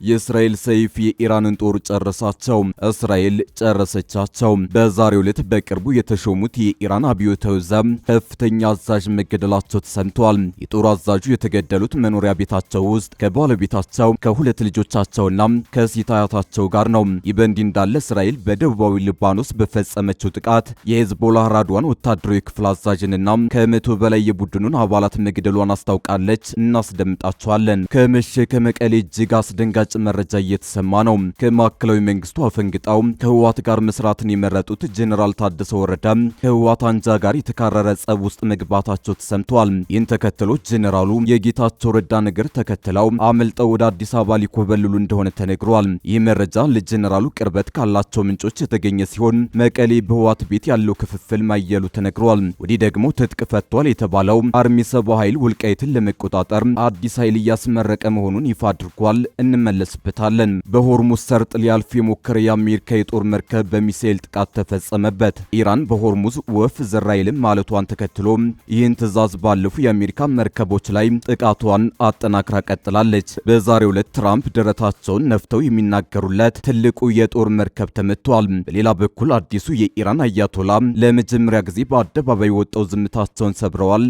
የእስራኤል ሰይፍ የኢራንን ጦር ጨረሳቸው። እስራኤል ጨረሰቻቸው። በዛሬው ዕለት በቅርቡ የተሾሙት የኢራን አብዮታዊ ዘብ ከፍተኛ አዛዥ መገደላቸው ተሰምቷል። የጦር አዛዡ የተገደሉት መኖሪያ ቤታቸው ውስጥ ከባለቤታቸው ከሁለት ልጆቻቸውና ከሴት አያታቸው ጋር ነው። ይህ በእንዲህ እንዳለ እስራኤል በደቡባዊ ሊባኖስ በፈጸመችው ጥቃት የሄዝቦላህ ራድዋን ወታደራዊ ክፍል አዛዥንና ከ100 በላይ የቡድኑን አባላት መግደሏን አስታውቃለች። እናስደምጣቸዋለን። ከመሸ ከመቀሌ እጅግ አስደንጋጭ መረጃ እየተሰማ ነው። ከማዕከላዊ መንግስቱ አፈንግጣው ከህወሓት ጋር መስራትን የመረጡት ጀነራል ታደሰ ወረደ ከህወሓት አንጃ ጋር የተካረረ ጸብ ውስጥ መግባታቸው ተሰምቷል። ይህን ተከትሎ ጀነራሉ የጌታቸው ረዳ ነገር ተከትለው አመልጠው ወደ አዲስ አበባ ሊኮበልሉ እንደሆነ ተነግሯል። ይህ መረጃ ለጀነራሉ ቅርበት ካላቸው ምንጮች የተገኘ ሲሆን መቀሌ በህወሓት ቤት ያለው ክፍፍል ማየሉ ተነግሯል። ወዲህ ደግሞ ትጥቅ ፈቷል የተባለው አርሚ ሰባ ኃይል ወልቃይትን ለመቆጣጠር አዲስ ኃይል እያስመረቀ መሆኑን ይፋ አድርጓል። እንመለስበታለን። በሆርሙዝ ሰርጥ ሊያልፍ የሞከረ የአሜሪካ የጦር መርከብ በሚሳኤል ጥቃት ተፈጸመበት። ኢራን በሆርሙዝ ወፍ ዘር አይልም ማለቷን ተከትሎ ይህን ትዕዛዝ ባለፉ የአሜሪካ መርከቦች ላይ ጥቃቷን አጠናክራ ቀጥላለች። በዛሬው ዕለት ትራምፕ ደረታቸውን ነፍተው የሚናገሩለት ትልቁ የጦር መርከብ ተመቷል። በሌላ በኩል አዲሱ የኢራን አያቶላ ለመጀመሪያ ጊዜ በአደባባይ ወጣው ዝምታቸውን ሰብረዋል።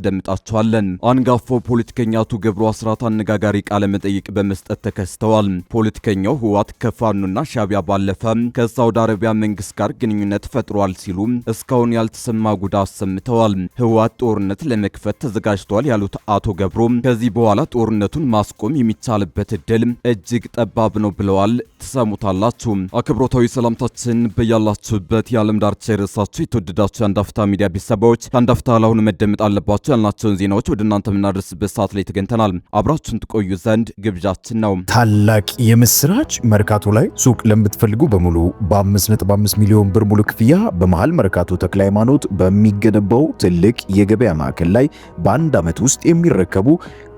እናስደምጣቸዋለን። አንጋፋው ፖለቲከኛ አቶ ገብሩ አስራት አነጋጋሪ ቃለ መጠይቅ በመስጠት ተከስተዋል። ፖለቲከኛው ህወሓት ከፋኖና ሻቢያ ባለፈ ከሳውዲ አረቢያ መንግስት ጋር ግንኙነት ፈጥሯል ሲሉ እስካሁን ያልተሰማ ጉዳ አሰምተዋል። ህወሓት ጦርነት ለመክፈት ተዘጋጅቷል ያሉት አቶ ገብሩ ከዚህ በኋላ ጦርነቱን ማስቆም የሚቻልበት እድል እጅግ ጠባብ ነው ብለዋል። ትሰሙታላችሁ። አክብሮታዊ ሰላምታችን በያላችሁበት የዓለም ዳርቻ ይድረሳችሁ። የተወደዳችሁ የአንዳፍታ ሚዲያ ቤተሰቦች ከአንዳፍታ ለአሁኑ መደመጥ አለባቸው ያልናቸውን ዜናዎች ወደ እናንተ የምናደርስበት ሰዓት ላይ ተገኝተናል። አብራችሁን ትቆዩ ዘንድ ግብዣችን ነው። ታላቅ የምስራች! መርካቶ ላይ ሱቅ ለምትፈልጉ በሙሉ በ5.5 ሚሊዮን ብር ሙሉ ክፍያ በመሃል መርካቶ ተክለ ሃይማኖት በሚገነባው ትልቅ የገበያ ማዕከል ላይ በአንድ ዓመት ውስጥ የሚረከቡ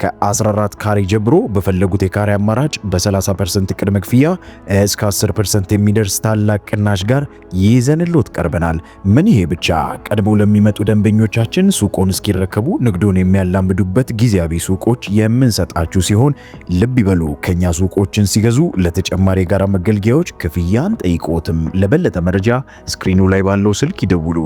ከ14 ካሬ ጀምሮ በፈለጉት የካሬ አማራጭ በ30% ቅድመ ክፍያ እስከ 10% የሚደርስ ታላቅ ቅናሽ ጋር ይዘንሎት ቀርበናል። ምን ይሄ ብቻ! ቀድሞ ለሚመጡ ደንበኞቻችን ሱቁን እስኪረከቡ ንግዱን የሚያላምዱበት ጊዜያዊ ሱቆች የምንሰጣችሁ ሲሆን ልብ ይበሉ፣ ከኛ ሱቆችን ሲገዙ ለተጨማሪ የጋራ መገልገያዎች ክፍያን ጠይቆትም። ለበለጠ መረጃ ስክሪኑ ላይ ባለው ስልክ ይደውሉ።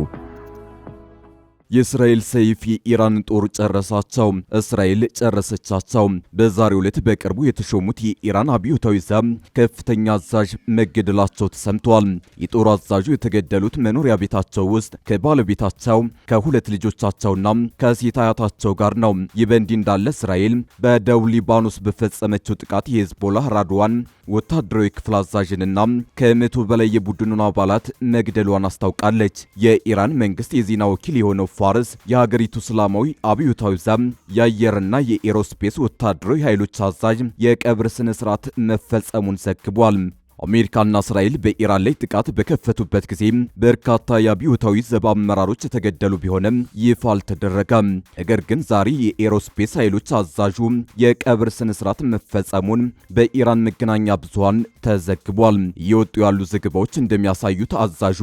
የእስራኤል ሰይፍ የኢራን ጦር ጨረሳቸው። እስራኤል ጨረሰቻቸው። በዛሬው ዕለት በቅርቡ የተሾሙት የኢራን አብዮታዊ ዘብ ከፍተኛ አዛዥ መገደላቸው ተሰምቷል። የጦር አዛዡ የተገደሉት መኖሪያ ቤታቸው ውስጥ ከባለቤታቸው ከሁለት ልጆቻቸውና ከሴት አያታቸው ጋር ነው። ይህ በእንዲህ እንዳለ እስራኤል በደቡብ ሊባኖስ በፈጸመችው ጥቃት የሄዝቦላህ ራድዋን ወታደራዊ ክፍል አዛዥንና ከ100 በላይ የቡድኑን አባላት መግደሏን አስታውቃለች። የኢራን መንግስት የዜና ወኪል የሆነው ፋርስ የሀገሪቱ እስላማዊ አብዮታዊ ዘብ የአየርና የኤሮስፔስ ወታደራዊ ኃይሎች አዛዥ የቀብር ስነ ስርዓት መፈጸሙን ዘግቧል። አሜሪካና እስራኤል በኢራን ላይ ጥቃት በከፈቱበት ጊዜ በርካታ የአብዮታዊ ዘብ አመራሮች የተገደሉ ቢሆንም ይፋ አልተደረገም። ነገር ግን ዛሬ የኤሮስፔስ ኃይሎች አዛዡ የቀብር ስነ ስርዓት መፈጸሙን በኢራን መገናኛ ብዙሃን ተዘግቧል። እየወጡ ያሉ ዘገባዎች እንደሚያሳዩት አዛዡ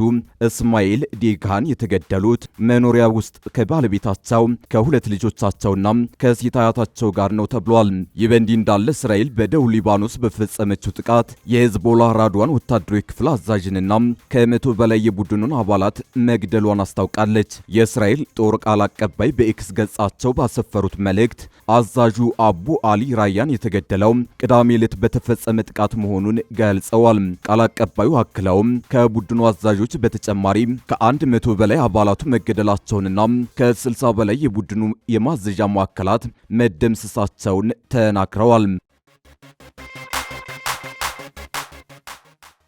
እስማኤል ዴጋን የተገደሉት መኖሪያ ውስጥ ከባለቤታቸው ከሁለት ልጆቻቸውና ከሴት አያታቸው ጋር ነው ተብሏል። ይህ በእንዲህ እንዳለ እስራኤል በደቡብ ሊባኖስ በፈጸመችው ጥቃት የሄዝቦላ ራድዋን ወታደራዊ ክፍል አዛዥንና ከ100 በላይ የቡድኑን አባላት መግደሏን አስታውቃለች። የእስራኤል ጦር ቃል አቀባይ በኤክስ ገጻቸው ባሰፈሩት መልእክት አዛዡ አቡ አሊ ራያን የተገደለው ቅዳሜ ዕለት በተፈጸመ ጥቃት መሆኑን ገልጸዋል። ቃል አቀባዩ አክለውም ከቡድኑ አዛዦች በተጨማሪ ከ100 በላይ አባላቱ መገደላቸውንና ከ60 በላይ የቡድኑ የማዘዣ ማዕከላት መደምሰሳቸውን ተናግረዋል።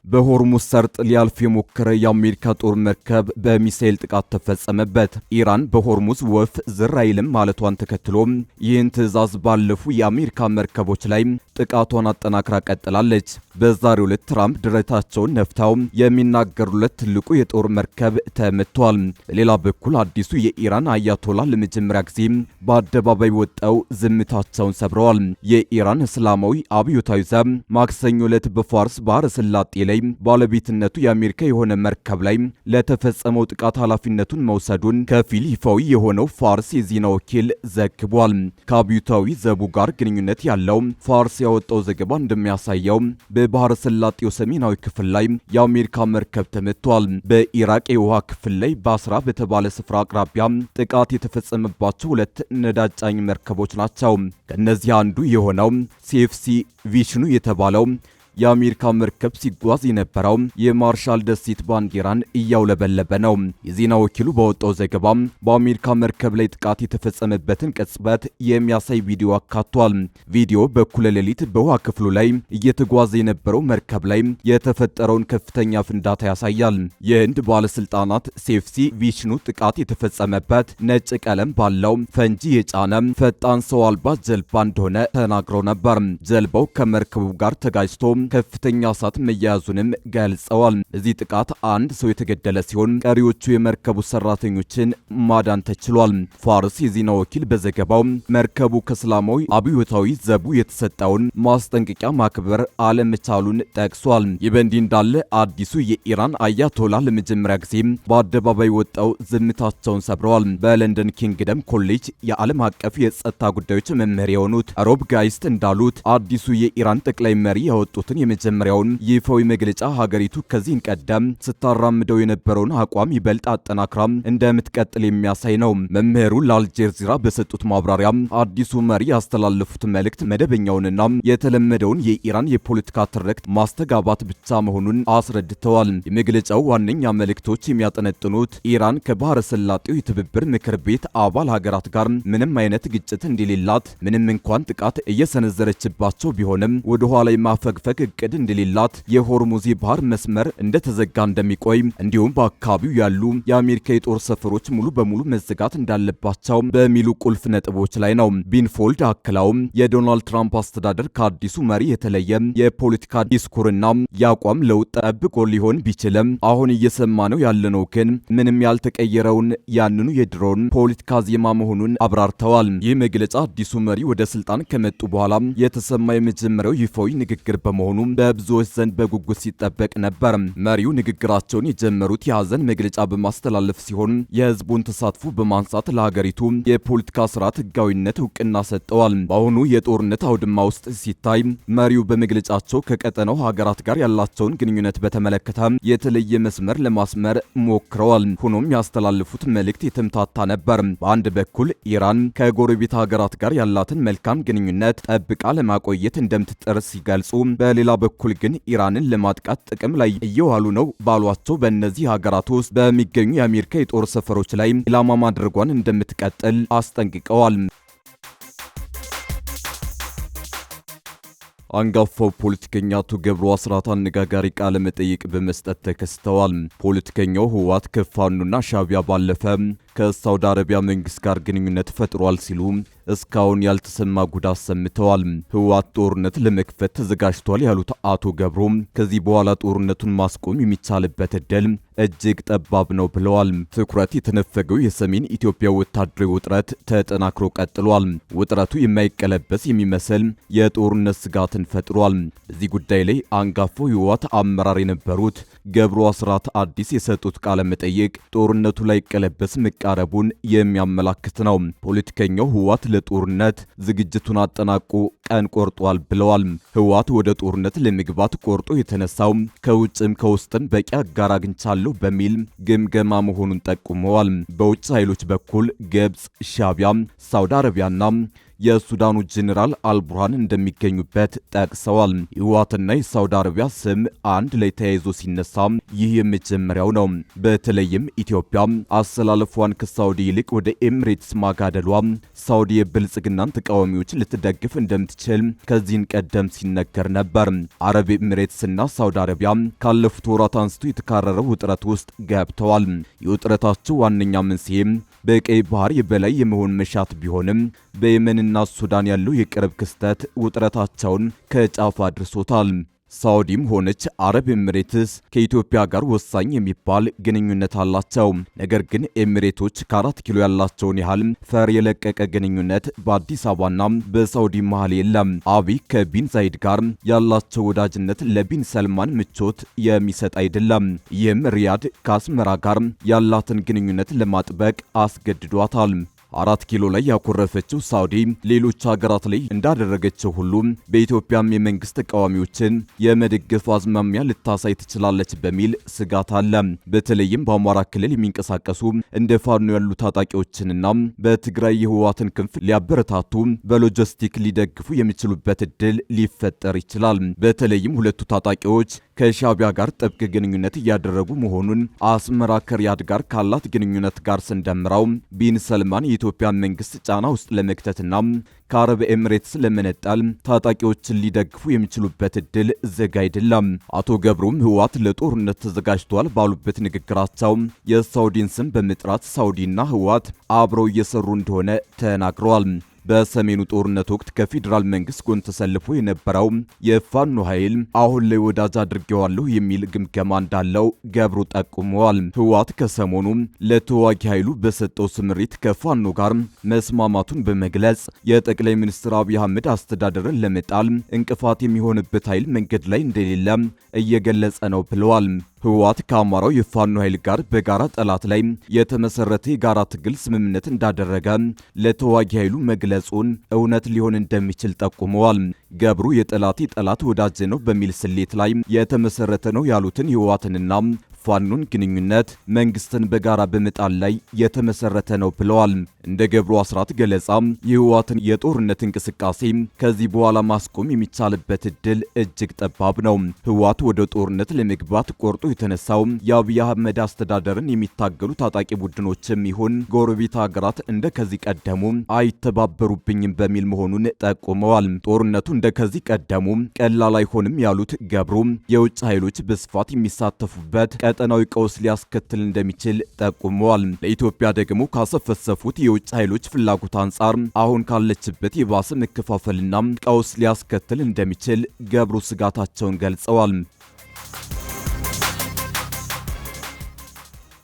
በሆርሙዝ ሰርጥ ሊያልፍ የሞከረ የአሜሪካ ጦር መርከብ በሚሳኤል ጥቃት ተፈጸመበት። ኢራን በሆርሙዝ ወፍ ዘር አይልም ማለቷን ተከትሎ ይህን ትዕዛዝ ባለፉ የአሜሪካ መርከቦች ላይ ጥቃቷን አጠናክራ ቀጥላለች። በዛሬው ዕለት ትራምፕ ደረታቸውን ነፍተው የሚናገሩለት ትልቁ የጦር መርከብ ተመቷል። በሌላ በኩል አዲሱ የኢራን አያቶላ ለመጀመሪያ ጊዜ በአደባባይ ወጣው ዝምታቸውን ሰብረዋል። የኢራን እስላማዊ አብዮታዊ ዘብ ማክሰኞ ዕለት በፋርስ ባህረ ሰላጤ ላይ ባለቤትነቱ የአሜሪካ የሆነ መርከብ ላይ ለተፈጸመው ጥቃት ኃላፊነቱን መውሰዱን ከፊል ይፋዊ የሆነው ፋርስ የዜና ወኪል ዘግቧል። ከአብዮታዊ ዘቡ ጋር ግንኙነት ያለው ፋርስ ያወጣው ዘገባ እንደሚያሳየው በባህረ ሰላጤው ሰሜናዊ ክፍል ላይ የአሜሪካ መርከብ ተመቷል። በኢራቅ የውሃ ክፍል ላይ ባስራ በተባለ ስፍራ አቅራቢያ ጥቃት የተፈጸመባቸው 2 ነዳጅ ጫኝ መርከቦች ናቸው። ከነዚህ አንዱ የሆነው ሲኤፍሲ ቪሽኑ የተባለው የአሜሪካ መርከብ ሲጓዝ የነበረው የማርሻል ደሴት ባንዲራን እያውለበለበ ነው። የዜና ወኪሉ በወጣው ዘገባ በአሜሪካ መርከብ ላይ ጥቃት የተፈጸመበትን ቅጽበት የሚያሳይ ቪዲዮ አካቷል። ቪዲዮ በኩለ ሌሊት በውሃ ክፍሉ ላይ እየተጓዘ የነበረው መርከብ ላይ የተፈጠረውን ከፍተኛ ፍንዳታ ያሳያል። የህንድ ባለስልጣናት ሴፍሲ ቪሽኑ ጥቃት የተፈጸመበት ነጭ ቀለም ባለው ፈንጂ የጫነ ፈጣን ሰው አልባ ጀልባ እንደሆነ ተናግረው ነበር። ጀልባው ከመርከቡ ጋር ተጋጅቶ ከፍተኛ እሳት መያያዙንም ገልጸዋል። እዚህ ጥቃት አንድ ሰው የተገደለ ሲሆን ቀሪዎቹ የመርከቡ ሰራተኞችን ማዳን ተችሏል። ፋርስ የዜና ወኪል በዘገባው መርከቡ ከእስላማዊ አብዮታዊ ዘቡ የተሰጠውን ማስጠንቀቂያ ማክበር አለመቻሉን ጠቅሷል። ይህ በእንዲህ እንዳለ አዲሱ የኢራን አያቶላ ለመጀመሪያ ጊዜ በአደባባይ ወጣው ዝምታቸውን ሰብረዋል። በለንደን ኪንግደም ኮሌጅ የዓለም አቀፍ የጸጥታ ጉዳዮች መምህር የሆኑት ሮብ ጋይስት እንዳሉት አዲሱ የኢራን ጠቅላይ መሪ ያወጡት የመጀመሪያውን ይፋዊ መግለጫ ሀገሪቱ ከዚህ ቀደም ስታራምደው የነበረውን አቋም ይበልጥ አጠናክራ እንደምትቀጥል የሚያሳይ ነው። መምህሩ ለአልጀዚራ በሰጡት ማብራሪያ አዲሱ መሪ ያስተላለፉት መልእክት መደበኛውንና የተለመደውን የኢራን የፖለቲካ ትርክት ማስተጋባት ብቻ መሆኑን አስረድተዋል። የመግለጫው ዋነኛ መልእክቶች የሚያጠነጥኑት ኢራን ከባህረ ሰላጤው የትብብር ምክር ቤት አባል ሀገራት ጋር ምንም አይነት ግጭት እንደሌላት፣ ምንም እንኳን ጥቃት እየሰነዘረችባቸው ቢሆንም ወደ ኋላ የማፈግፈግ እቅድ እንደሌላት፣ የሆርሙዝ ባህር መስመር እንደተዘጋ እንደሚቆይ እንዲሁም በአካባቢው ያሉ የአሜሪካ የጦር ሰፈሮች ሙሉ በሙሉ መዘጋት እንዳለባቸው በሚሉ ቁልፍ ነጥቦች ላይ ነው። ቢንፎልድ አክለውም የዶናልድ ትራምፕ አስተዳደር ከአዲሱ መሪ የተለየ የፖለቲካ ዲስኩርና የአቋም ለውጥ ጠብቆ ሊሆን ቢችልም አሁን እየሰማነው ያለነው ግን ምንም ያልተቀየረውን ያንኑ የድሮን ፖለቲካ ዜማ መሆኑን አብራርተዋል። ይህ መግለጫ አዲሱ መሪ ወደ ስልጣን ከመጡ በኋላ የተሰማ የመጀመሪያው ይፋዊ ንግግር በመሆኑ በብዙዎች ዘንድ በጉጉት ሲጠበቅ ነበር። መሪው ንግግራቸውን የጀመሩት የሐዘን መግለጫ በማስተላለፍ ሲሆን የህዝቡን ተሳትፎ በማንሳት ለሀገሪቱ የፖለቲካ ስርዓት ህጋዊነት እውቅና ሰጥተዋል። በአሁኑ የጦርነት አውድማ ውስጥ ሲታይ መሪው በመግለጫቸው ከቀጠናው ሀገራት ጋር ያላቸውን ግንኙነት በተመለከተ የተለየ መስመር ለማስመር ሞክረዋል። ሆኖም ያስተላለፉት መልእክት የተምታታ ነበር። በአንድ በኩል ኢራን ከጎረቤት ሀገራት ጋር ያላትን መልካም ግንኙነት ጠብቃ ለማቆየት እንደምትጥር ሲገልጹ፣ በሌላ በኩል ግን ኢራንን ለማጥቃት ጥቅም ላይ እየዋሉ ነው ባሏቸው በእነዚህ ሀገራት ውስጥ በሚገኙ የአሜሪካ የጦር ሰፈሮች ላይ ኢላማ ማድረጓን እንደምትቀጥል አስጠንቅቀዋል። አንጋፋው ፖለቲከኛ አቶ ገብሩ አስራት አነጋጋሪ ቃለ መጠይቅ በመስጠት ተከስተዋል። ፖለቲከኛው ህወሓት ከፋኖና ሻዕቢያ ባለፈ ከሳውዲ አረቢያ መንግስት ጋር ግንኙነት ፈጥሯል ሲሉ እስካሁን ያልተሰማ ጉዳት ሰምተዋል። ህወሓት ጦርነት ለመክፈት ተዘጋጅቷል ያሉት አቶ ገብሩ ከዚህ በኋላ ጦርነቱን ማስቆም የሚቻልበት እድል እጅግ ጠባብ ነው ብለዋል። ትኩረት የተነፈገው የሰሜን ኢትዮጵያ ወታደራዊ ውጥረት ተጠናክሮ ቀጥሏል። ውጥረቱ የማይቀለበስ የሚመስል የጦርነት ስጋትን ፈጥሯል። በዚህ ጉዳይ ላይ አንጋፋው የህወሓት አመራር የነበሩት ገብሩ አስራት አዲስ የሰጡት ቃለ መጠይቅ ጦርነቱ ላይ ቀለበስ መቃረቡን የሚያመላክት ነው። ፖለቲከኛው ህወሓት ለጦርነት ዝግጅቱን አጠናቆ ቀን ቆርጧል ብለዋል። ህወሓት ወደ ጦርነት ለመግባት ቆርጦ የተነሳው ከውጭም ከውስጥም በቂ አጋር አግኝቻለሁ በሚል ግምገማ መሆኑን ጠቁመዋል። በውጭ ኃይሎች በኩል ግብጽ፣ ሻዕቢያ፣ ሳውዲ አረቢያና የሱዳኑ ጄኔራል አልቡርሃን እንደሚገኙበት ጠቅሰዋል። የህወሓትና የሳውዲ አረቢያ ስም አንድ ላይ ተያይዞ ሲነሳ ይህ የመጀመሪያው ነው። በተለይም ኢትዮጵያ አሰላለፏን ከሳውዲ ይልቅ ወደ ኤሚሬትስ ማጋደሏ ሳውዲ የብልጽግናን ተቃዋሚዎች ልትደግፍ እንደምትችል ከዚህን ቀደም ሲነገር ነበር። አረብ ኤሚሬትስና ሳውዲ አረቢያ ካለፉት ወራት አንስቶ የተካረረው ውጥረት ውስጥ ገብተዋል። የውጥረታቸው ዋነኛ መንስኤ በቀይ ባህር የበላይ የመሆን መሻት ቢሆንም በየመንና ሱዳን ያለው የቅርብ ክስተት ውጥረታቸውን ከጫፍ አድርሶታል። ሳውዲም ሆነች አረብ ኤሚሬትስ ከኢትዮጵያ ጋር ወሳኝ የሚባል ግንኙነት አላቸው። ነገር ግን ኤሚሬቶች ከ4 ኪሎ ያላቸውን ያህል ፈር የለቀቀ ግንኙነት በአዲስ አበባና በሳውዲ መሃል የለም። አብይ ከቢን ዛይድ ጋር ያላቸው ወዳጅነት ለቢን ሰልማን ምቾት የሚሰጥ አይደለም። ይህም ሪያድ ከአስመራ ጋር ያላትን ግንኙነት ለማጥበቅ አስገድዷታል። 4 ኪሎ ላይ ያኮረፈችው ሳውዲ ሌሎች ሀገራት ላይ እንዳደረገችው ሁሉ በኢትዮጵያም የመንግስት ተቃዋሚዎችን የመደገፍ አዝማሚያ ልታሳይ ትችላለች በሚል ስጋት አለ። በተለይም በአማራ ክልል የሚንቀሳቀሱ እንደ ፋኖ ያሉ ታጣቂዎችንና በትግራይ የህወሓትን ክንፍ ሊያበረታቱ በሎጂስቲክ ሊደግፉ የሚችሉበት እድል ሊፈጠር ይችላል። በተለይም ሁለቱ ታጣቂዎች ከሻዕቢያ ጋር ጥብቅ ግንኙነት እያደረጉ መሆኑን አስመራ ከሪያድ ጋር ካላት ግንኙነት ጋር ስንደምረው ቢን ሰልማን የኢትዮጵያን መንግስት ጫና ውስጥ ለመክተትና ከአረብ ኤምሬትስ ለመነጠል ታጣቂዎችን ሊደግፉ የሚችሉበት እድል ዝግ አይደለም። አቶ ገብሩም ህወሓት ለጦርነት ተዘጋጅቷል ባሉበት ንግግራቸው የሳውዲን ስም በመጥራት ሳውዲና ህወሓት አብረው እየሰሩ እንደሆነ ተናግረዋል። በሰሜኑ ጦርነት ወቅት ከፌዴራል መንግስት ጎን ተሰልፎ የነበረው የፋኖ ኃይል አሁን ላይ ወዳጅ አድርጌዋለሁ የሚል ግምገማ እንዳለው ገብሩ ጠቁመዋል። ህወሓት ከሰሞኑ ለተዋጊ ኃይሉ በሰጠው ስምሪት ከፋኖ ጋር መስማማቱን በመግለጽ የጠቅላይ ሚኒስትር አብይ አህመድ አስተዳደርን ለመጣል እንቅፋት የሚሆንበት ኃይል መንገድ ላይ እንደሌለ እየገለጸ ነው ብለዋል። ህወሓት ከአማራው የፋኖ ኃይል ጋር በጋራ ጠላት ላይ የተመሰረተ የጋራ ትግል ስምምነት እንዳደረገ ለተዋጊ ኃይሉ መግለጹን እውነት ሊሆን እንደሚችል ጠቁመዋል። ገብሩ የጠላቴ ጠላት ወዳጅ ነው በሚል ስሌት ላይ የተመሰረተ ነው ያሉትን የህወሓትንና ፋኖን ግንኙነት መንግስትን በጋራ በመጣል ላይ የተመሰረተ ነው ብለዋል። እንደ ገብሩ አስራት ገለጻ የህወሓትን የጦርነት እንቅስቃሴ ከዚህ በኋላ ማስቆም የሚቻልበት እድል እጅግ ጠባብ ነው። ህወሓት ወደ ጦርነት ለመግባት ቆርጦ የተነሳው የአብይ አህመድ አስተዳደርን የሚታገሉ ታጣቂ ቡድኖችም ይሁን ጎረቤት ሀገራት እንደ ከዚህ ቀደሙ አይተባበሩብኝም በሚል መሆኑን ጠቁመዋል። ጦርነቱ እንደ ከዚህ ቀደሙ ቀላል አይሆንም ያሉት ገብሩ የውጭ ኃይሎች በስፋት የሚሳተፉበት ቀጠናዊ ቀውስ ሊያስከትል እንደሚችል ጠቁመዋል። ለኢትዮጵያ ደግሞ ካሰፈሰፉት የውጭ ኃይሎች ፍላጎት አንጻር አሁን ካለችበት የባሰ መከፋፈልና ቀውስ ሊያስከትል እንደሚችል ገብሩ ስጋታቸውን ገልጸዋል።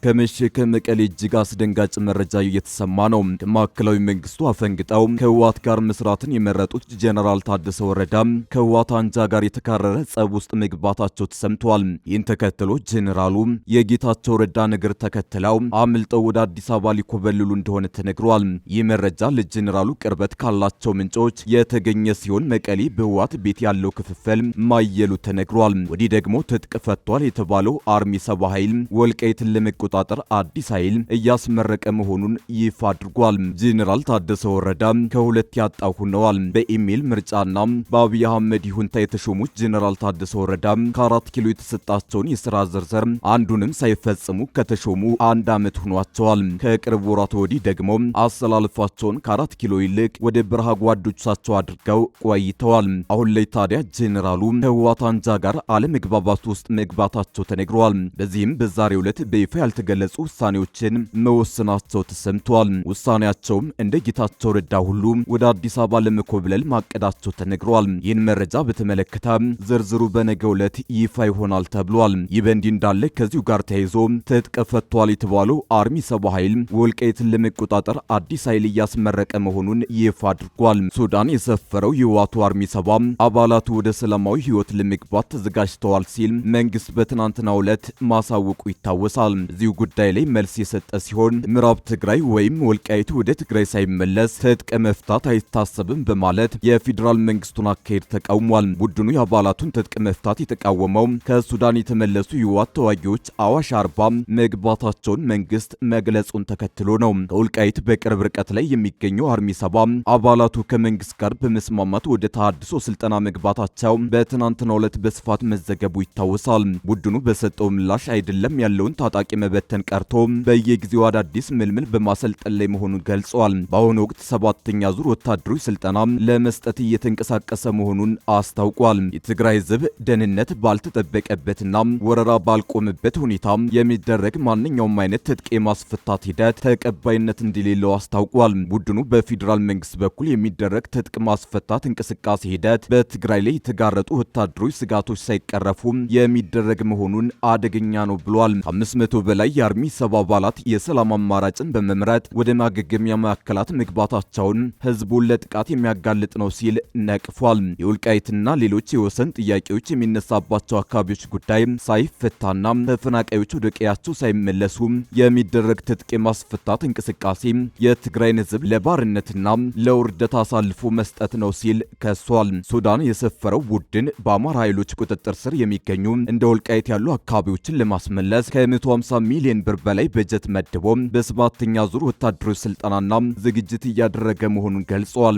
ከመሸ ከመቀሌ እጅግ አስደንጋጭ መረጃ እየተሰማ ነው። ከማዕከላዊ መንግስቱ አፈንግጠው ከህወሓት ጋር መስራትን የመረጡት ጀነራል ታደሰ ወረዳ ከህወሓት አንጃ ጋር የተካረረ ጸብ ውስጥ መግባታቸው ተሰምቷል። ይህን ተከትሎ ጀነራሉ የጌታቸው ረዳ ነገር ተከትለው አምልጠው ወደ አዲስ አበባ ሊኮበልሉ እንደሆነ ተነግሯል። ይህ መረጃ ለጀነራሉ ቅርበት ካላቸው ምንጮች የተገኘ ሲሆን መቀሌ በህወሓት ቤት ያለው ክፍፍል ማየሉ ተነግሯል። ወዲህ ደግሞ ትጥቅ ፈቷል የተባለው አርሚ 70 ኃይል ወልቃይትን ለመቆጣጠር አዲስ ኃይል እያስመረቀ መሆኑን ይፋ አድርጓል። ጄኔራል ታደሰ ወረዳ ከሁለት ያጣው ሆነዋል። በኢሜል ምርጫና በአብይ አህመድ ይሁንታ የተሾሙት ጄኔራል ታደሰ ወረዳ ከ4 ኪሎ የተሰጣቸውን የሥራ ዝርዝር አንዱንም ሳይፈጽሙ ከተሾሙ 1 ዓመት ሆኗቸዋል። ከቅርብ ወራት ወዲህ ደግሞ አሰላልፋቸውን ከ4 ኪሎ ይልቅ ወደ በረሃ ጓዶቻቸው አድርገው ቆይተዋል። አሁን ላይ ታዲያ ጄኔራሉ ከህወሓት አንጃ ጋር አለመግባባት ውስጥ መግባታቸው ተነግሯል። በዚህም በዛሬው ዕለት በይፋ ያልተገለጹ ውሳኔዎችን መወሰናቸው ተሰምቷል። ውሳኔያቸውም እንደ ጌታቸው ረዳ ሁሉ ወደ አዲስ አበባ ለመኮብለል ማቀዳቸው ተነግሯል። ይህን መረጃ በተመለከተ ዝርዝሩ በነገው ዕለት ይፋ ይሆናል ተብሏል። ይህ በእንዲህ እንዳለ ከዚሁ ጋር ተያይዞ ትጥቅ ፈቷል የተባለው አርሚ 70 ኃይል ወልቃይትን ለመቆጣጠር አዲስ ኃይል እያስመረቀ መሆኑን ይፋ አድርጓል። ሱዳን የሰፈረው የህወሓቱ አርሚ 70 አባላቱ ወደ ሰላማዊ ህይወት ለመግባት ተዘጋጅተዋል ሲል መንግስት በትናንትናው ዕለት ማሳወቁ ይታወሳል። እዚሁ ጉዳይ ላይ መልስ የሰጠ ሲሆን ምዕራብ ትግራይ ወይም ወልቃይቱ ወደ ትግራይ ሳይመለስ ትጥቅ መፍታት አይታሰብም በማለት የፌዴራል መንግስቱን አካሄድ ተቃውሟል። ቡድኑ የአባላቱን ትጥቅ መፍታት የተቃወመው ከሱዳን የተመለሱ የህወሓት ተዋጊዎች አዋሽ አርባ መግባታቸውን መንግስት መግለጹን ተከትሎ ነው። ከወልቃይት በቅርብ ርቀት ላይ የሚገኘው አርሚ 70 አባላቱ ከመንግስት ጋር በመስማማት ወደ ተሃድሶ ስልጠና መግባታቸው በትናንትናው ዕለት በስፋት መዘገቡ ይታወሳል። ቡድኑ በሰጠው ምላሽ አይደለም ያለውን ታጣቂ መበተን ቀርቶ በየጊዜው አዳዲስ ምልምል በማሰልጠን ላይ መሆኑን ገልጸዋል። በአሁኑ ወቅት 7ኛ ዙር ወታደራዊ ስልጠና ለመስጠት እየተንቀሳቀሰ መሆኑን አስታውቋል። የትግራይ ህዝብ ደህንነት ባልተጠበቀበትና ወረራ ባልቆመበት ሁኔታ የሚደረግ ማንኛውም አይነት ትጥቅ የማስፈታት ሂደት ተቀባይነት እንደሌለው አስታውቋል። ቡድኑ በፌዴራል መንግስት በኩል የሚደረግ ትጥቅ ማስፈታት እንቅስቃሴ ሂደት በትግራይ ላይ የተጋረጡ ወታደራዊ ስጋቶች ሳይቀረፉ የሚደረግ መሆኑን አደገኛ ነው ብሏል። 500 በላይ ላይ የአርሚ ሰብ አባላት የሰላም አማራጭን በመምረጥ ወደ ማገገሚያ ማዕከላት መግባታቸውን ህዝቡን ለጥቃት የሚያጋልጥ ነው ሲል ነቅፏል። የወልቃይትና ሌሎች የወሰን ጥያቄዎች የሚነሳባቸው አካባቢዎች ጉዳይ ሳይፈታና ተፈናቃዮች ወደ ቀያቸው ሳይመለሱ የሚደረግ ትጥቅ የማስፈታት እንቅስቃሴ የትግራይን ህዝብ ለባርነትና ለውርደት አሳልፎ መስጠት ነው ሲል ከሷል። ሱዳን የሰፈረው ቡድን በአማራ ኃይሎች ቁጥጥር ስር የሚገኙ እንደ ወልቃይት ያሉ አካባቢዎችን ለማስመለስ ከ150 ሚሊዮን ብር በላይ በጀት መድቦ በሰባተኛ ዙር ወታደራዊ ስልጠናና ዝግጅት እያደረገ መሆኑን ገልጸዋል።